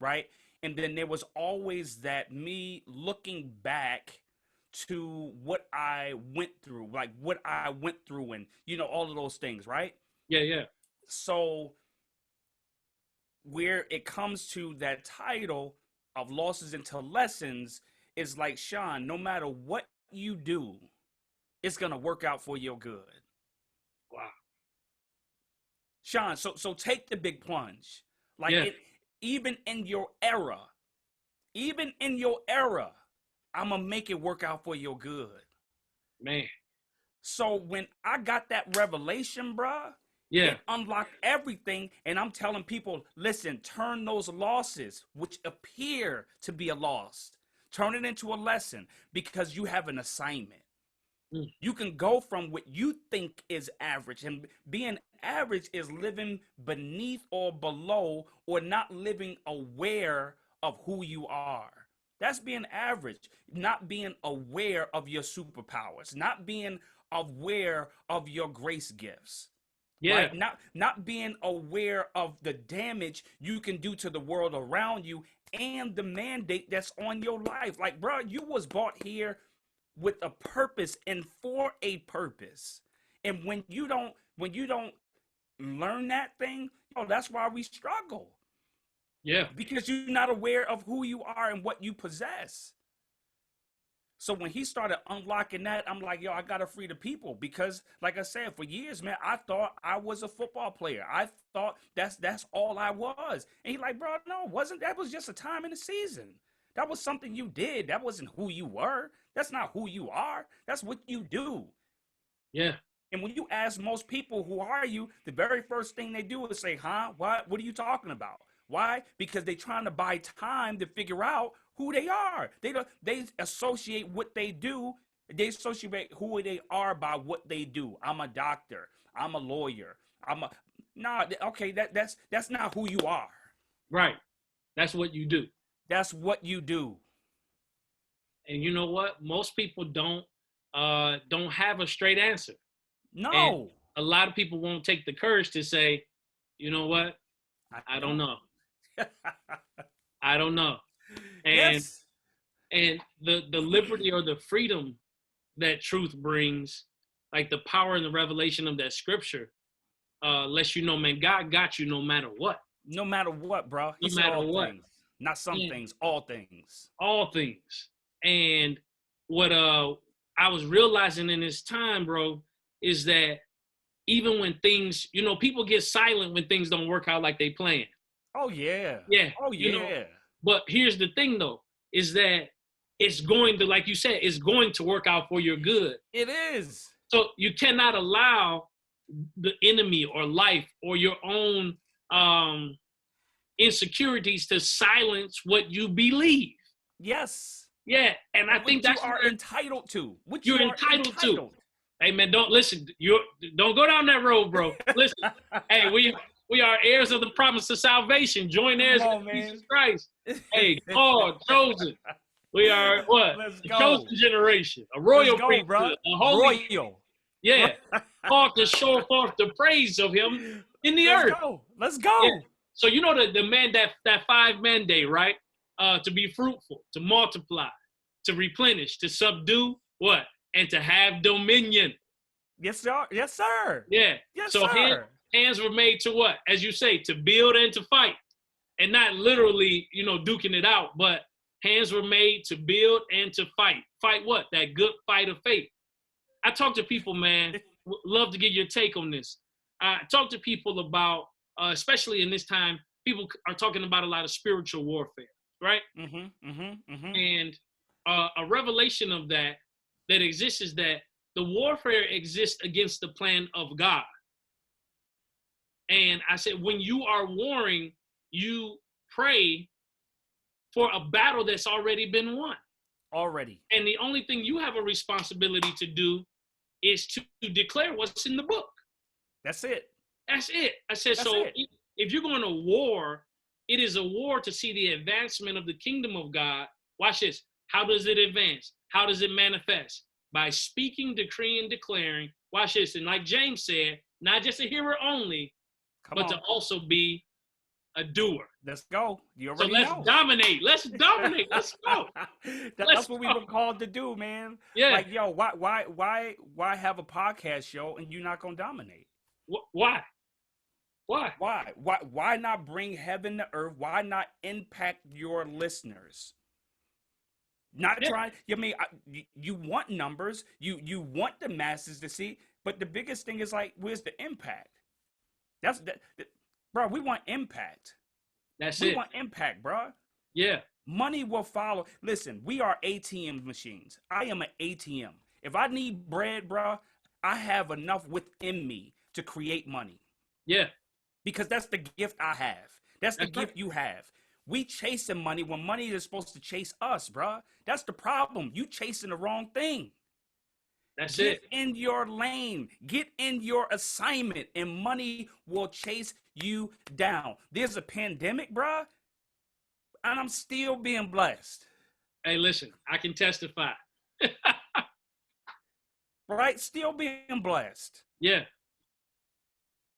right? And then there was always that me looking back to what I went through, and all of those things, right? Yeah. So where it comes to that title of losses into lessons is like, Sean, no matter what you do, it's going to work out for your good. Wow. Sean, so take the big plunge. Like, even in your era, I'm going to make it work out for your good. Man. So when I got that revelation, bruh, it unlocked everything. And I'm telling people, listen, turn those losses, which appear to be a loss, turn it into a lesson, because you have an assignment. Mm. You can go from what you think is average, and being average is living beneath or below, or not living aware of who you are. That's being average, not being aware of your superpowers, not being aware of your grace gifts, Yeah. right? Not being aware of the damage you can do to the world around you and the mandate that's on your life. Like, bro, you was brought here with a purpose and for a purpose. And when you don't learn that thing, that's why we struggle, Yeah. because you're not aware of who you are and what you possess. So when he started unlocking that, I'm like, I gotta free the people, because, like I said, for years, man, I thought I was a football player. I thought that's all I was. And he like, bro, no, wasn't that was just a time in the season. That was something you did. That wasn't who you were. That's not who you are. That's what you do. Yeah. And when you ask most people, who are you, the very first thing they do is say, huh? What are you talking about? Why? Because they're trying to buy time to figure out who they are. They associate what they do. They associate who they are by what they do. I'm a doctor. I'm a lawyer. Okay, that's not who you are. Right. That's what you do. That's what you do. And you know what? Most people don't have a straight answer. No. And a lot of people won't take the courage to say, you know what? I don't know. I don't know. And Yes. and the liberty or the freedom that truth brings, like the power and the revelation of that scripture, lets you know, man, God got you no matter what. No matter what, bro. No matter what. Things. Not some things, all things. All things. And what I was realizing in this time, bro, is that even when things, people get silent when things don't work out like they planned. Oh yeah. Yeah. Oh yeah. But here's the thing though, is that it's going to, like you said, it's going to work out for your good. It is. So you cannot allow the enemy or life or your own insecurities to silence what you believe. Yes. Yeah, and I think that's you are entitled to. What you're you are entitled to. Hey man, don't listen. Don't go down that road, bro. Listen. Hey, we are heirs of the promise of salvation. Join heirs of Jesus Christ. Hey, called, chosen. We are what? Let's a go. chosen generation, a royal priesthood, a holy. Royal. Yeah, called to show forth the praise of Him in the earth. Let's go. Yeah. So the man that 5 mandate, right? To be fruitful, to multiply, to replenish, to subdue, what? And to have dominion. Yes, sir. Yes, sir. Yeah. Yes, so sir. Hands were made to what? As you say, to build and to fight. And not literally, duking it out, but hands were made to build and to fight. Fight what? That good fight of faith. I talk to people, man, love to get your take on this. I talk to people about, especially in this time, people are talking about a lot of spiritual warfare, right? And a revelation of that exists is that the warfare exists against the plan of God. And I said, when you are warring, you pray for a battle that's already been won. Already. And the only thing you have a responsibility to do is to declare what's in the book. That's it. That's it. I said, if you're going to war, it is a war to see the advancement of the kingdom of God. Watch this. How does it advance? How does it manifest? By speaking, decreeing, declaring. Watch this. And like James said, not just a hearer only, but to also be a doer. Let's go. You already know. Dominate. Let's dominate. Let's go. That's what we've been called to do, man. Yeah. Like, yo, why have a podcast show and you're not gonna dominate? Why? Why not bring heaven to earth? Why not impact your listeners? Not trying. I mean, you want numbers. You want the masses to see, but the biggest thing is like, where's the impact? Bro. We want impact. We want impact, bro. Yeah. Money will follow. Listen, we are ATM machines. I am an ATM. If I need bread, bro, I have enough within me to create money. Yeah. Because that's the gift I have. That's the gift you have. We chasing money when money is supposed to chase us, bro. That's the problem. You chasing the wrong thing. That's Get it. in your lane. Get in your assignment, and money will chase you down. There's a pandemic, bruh, and I'm still being blessed. Hey, listen, I can testify. Right? Still being blessed. Yeah.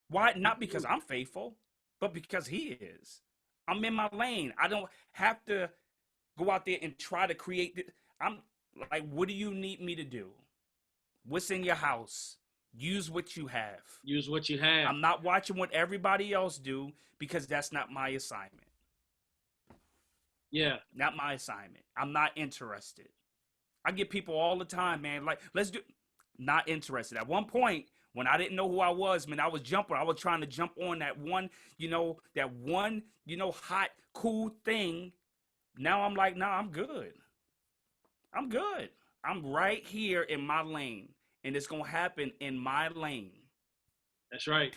Why? Not because I'm faithful, but because he is. I'm in my lane. I don't have to go out there and try to create I'm like, what do you need me to do? What's in your house? Use what you have. Use what you have. I'm not watching what everybody else do because that's not my assignment. Yeah. Not my assignment. I'm not interested. I get people all the time, man, like, let's do, not interested. At one point, when I didn't know who I was, man, I was jumping. I was trying to jump on that one, hot, cool thing. Now I'm like, nah, I'm good. I'm good. I'm right here in my lane, and it's going to happen in my lane. That's right.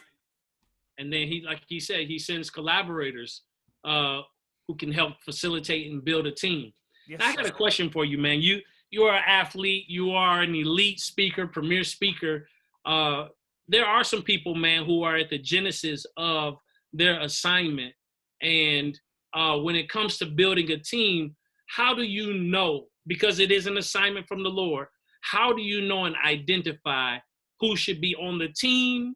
And then like he said, he sends collaborators who can help facilitate and build a team. Yes, I got a question for you, man. You are an athlete. You are an elite speaker, premier speaker. There are some people, man, who are at the genesis of their assignment. And when it comes to building a team, how do you know? Because it is an assignment from the Lord. How do you know and identify who should be on the team,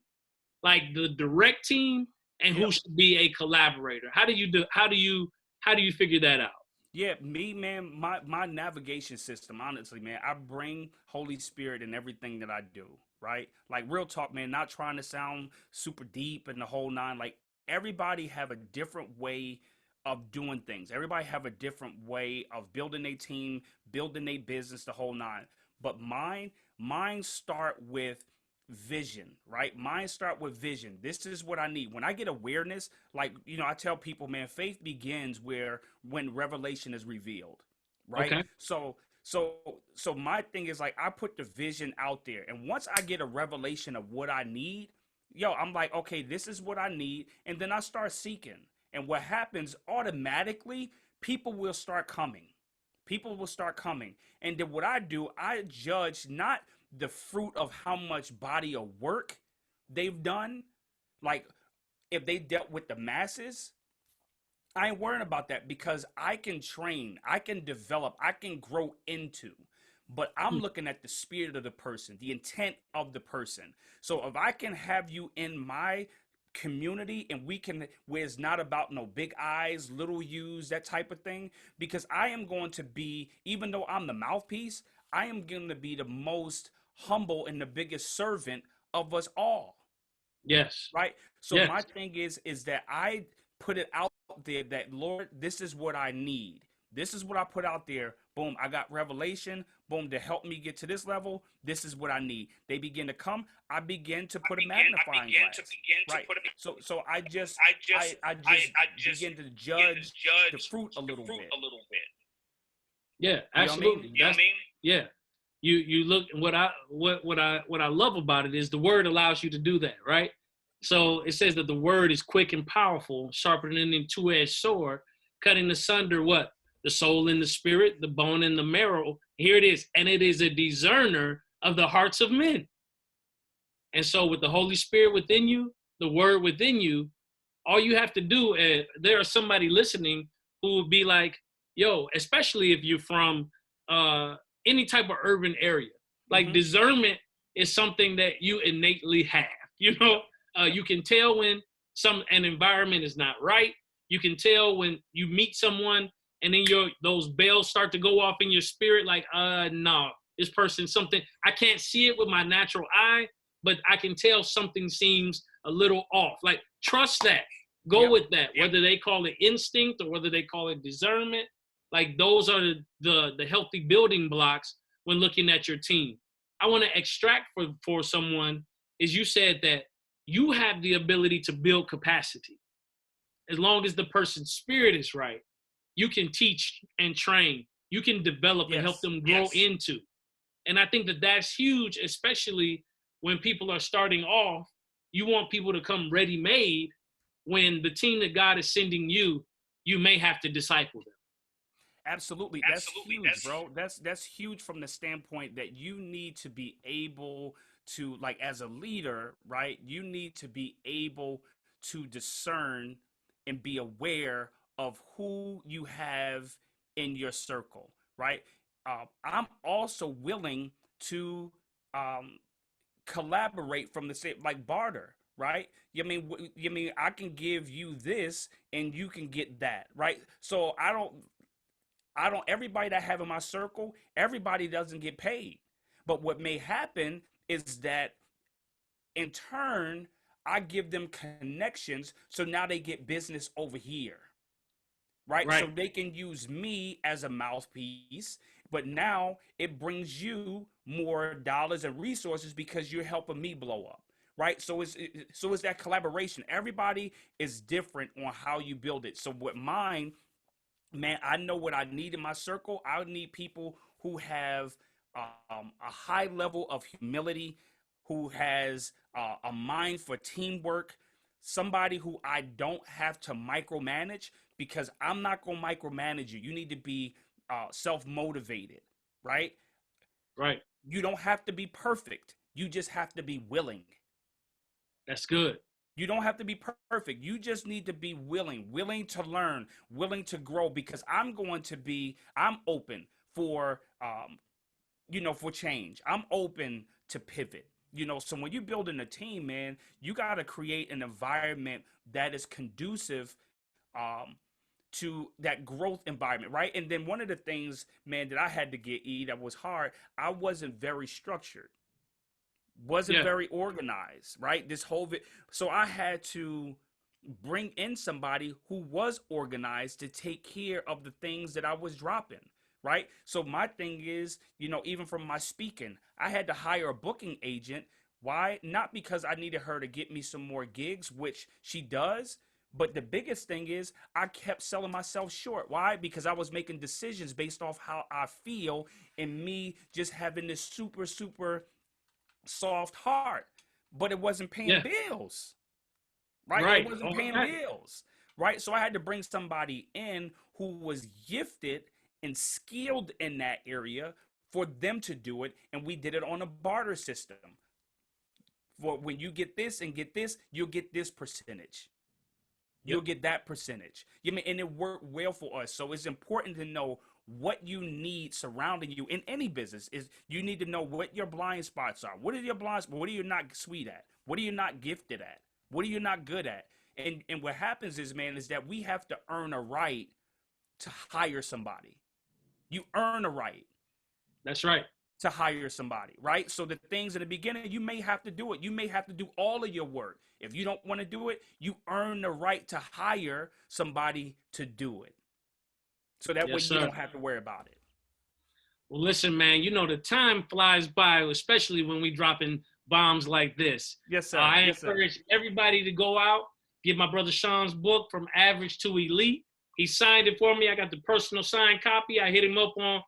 like the direct team, and who should be a collaborator? How do you figure that out? Yeah, me, man, my navigation system, honestly, man, I bring Holy Spirit in everything that I do, right? Like, real talk, man, not trying to sound super deep and the whole nine. Like, everybody have a different way of doing things. Everybody have a different way of building a team, building a business, the whole nine. But mine start with vision, right? Mine start with vision. This is what I need. When I get awareness, like, I tell people, man, faith begins when revelation is revealed, right? Okay. So my thing is, like, I put the vision out there, and once I get a revelation of what I need, I'm like, okay, this is what I need, and then I start seeking. And what happens automatically, people will start coming. People will start coming. And then what I do, I judge not the fruit of how much body of work they've done. Like, if they dealt with the masses, I ain't worrying about that, because I can train, I can develop, I can grow into. But I'm looking at the spirit of the person, the intent of the person. So if I can have you in my community, and where it's not about no big eyes, little U's, that type of thing, because I am going to be, even though I'm the mouthpiece, I am going to be the most humble and the biggest servant of us all. Yes. Right. So yes. My thing is that I put it out there that, Lord, this is what I need. This is what I put out there. Boom, I got revelation. Boom, to help me get to this level. This is what I need. They begin to come. I begin to put a magnifying glass. Right. So I just begin to judge the fruit a little bit. Yeah, absolutely. You know what I mean? Yeah. You look, what I love about it is the word allows you to do that, right? So it says that the word is quick and powerful, sharper than a two-edged sword, cutting asunder what? The soul and the spirit, the bone and the marrow. Here it is. And it is a discerner of the hearts of men. And so with the Holy Spirit within you, the word within you, all you have to do, there are somebody listening who will be like, yo, especially if you're from any type of urban area, like discernment is something that you innately have. You can tell when an environment is not right. You can tell when you meet someone and then those bells start to go off in your spirit, like, no, this person, something, I can't see it with my natural eye, but I can tell something seems a little off. Like, trust that. Go with that. Whether they call it instinct or whether they call it discernment, like, those are the healthy building blocks when looking at your team. I want to extract for someone is, you said that you have the ability to build capacity. As long as the person's spirit is right, you can teach and train. You can develop and help them grow into. And I think that that's huge, especially when people are starting off. You want people to come ready-made. When the team that God is sending you, you may have to disciple them. Absolutely. That's huge, bro. That's huge from the standpoint that you need to be able to, like, as a leader, right? You need to be able to discern and be aware of who you have in your circle, right? I'm also willing to um, collaborate from the same, like, barter, right? You mean I can give you this and you can get that, right? So I don't everybody that I have in my circle, everybody doesn't get paid. But what may happen is that in turn, I give them connections so now they get business over here, right? So Right. they can use me as a mouthpiece, but now it brings you more dollars and resources because you're helping me blow up, right? So it's that collaboration. Everybody is different on how you build it. So with mine, man, I know what I need in my circle. I need people who have a high level of humility, who has a mind for teamwork, somebody who I don't have to micromanage because I'm not going to micromanage you. You need to be self motivated, right? Right. You don't have to be perfect. You just have to be willing. That's good. You don't have to be perfect. You just need to be willing to learn, willing to grow because I'm open for, for change. I'm open to pivot. So when you're building a team, man, you got to create an environment that is conducive to that growth environment, right? And then one of the things, man, that I had to get that was hard, I wasn't very structured, wasn't Yeah. very organized, right? So I had to bring in somebody who was organized to take care of the things that I was dropping, right? So my thing is, even from my speaking, I had to hire a booking agent. Why? Not because I needed her to get me some more gigs, which she does. But the biggest thing is I kept selling myself short. Why? Because I was making decisions based off how I feel and me just having this super, super soft heart, but it wasn't paying Yeah. bills, right? It Right. wasn't All paying right. bills, right? So I had to bring somebody in who was gifted and skilled in that area for them to do it. And we did it on a barter system. For when you get this and get this, you'll get this percentage. You'll Yep. get that percentage. And it worked well for us. So it's important to know what you need surrounding you in any business. Is you need to know what your blind spots are. What are your blind spots? What are you not sweet at? What are you not gifted at? What are you not good at? And what happens is, man, is that we have to earn a right to hire somebody. You earn a right That's right. to hire somebody, right? So the things in the beginning, you may have to do it. You may have to do all of your work. If you don't want to do it, you earn the right to hire somebody to do it. So that way Yes, you sir. don't have to worry about it. Well, listen, man, the time flies by, especially when we dropping bombs like this. Yes, sir. I Yes, sir. encourage everybody to go out, get my brother Sean's book, From Average to Elite. He signed it for me. I got the personal signed copy. I hit him up on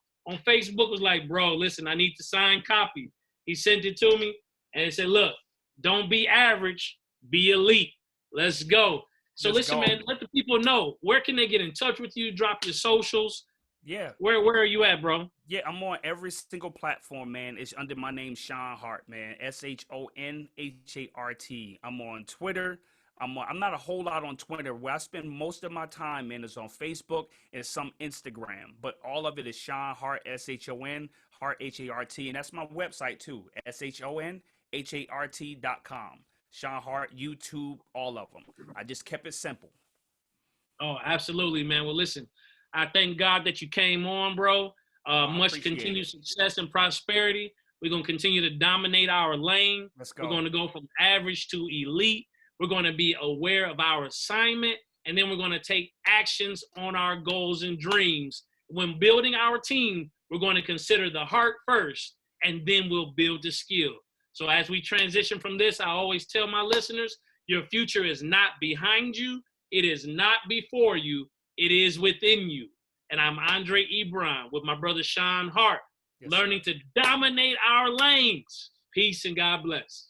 Facebook, was like, bro, listen, I need the signed copy. He sent it to me, and he said, look, don't be average, be elite. Let's go. So Let's listen, go. man, let the people know, where can they get in touch with you? Drop your socials. Yeah. Where are you at, bro? Yeah, I'm on every single platform, man. It's under my name, Sean Hart, man. SHONHART. I'm on Twitter. I'm not a whole lot on Twitter. Where I spend most of my time, man, is on Facebook and some Instagram. But all of it is Sean Hart, SHON, Hart, HART. And that's my website, too, SHONHART.com. Sean Hart, YouTube, all of them. I just kept it simple. Oh, absolutely, man. Well, listen, I thank God that you came on, bro. Much appreciate continued it. success and prosperity. We're going to continue to dominate our lane. Let's go. We're going to go from average to elite. We're going to be aware of our assignment, and then we're going to take actions on our goals and dreams. When building our team, we're going to consider the heart first, and then we'll build the skill. So as we transition from this, I always tell my listeners, your future is not behind you. It is not before you. It is within you. And I'm Andre Ebron with my brother Sean Hart, Yes, learning to dominate our lanes. Peace and God bless.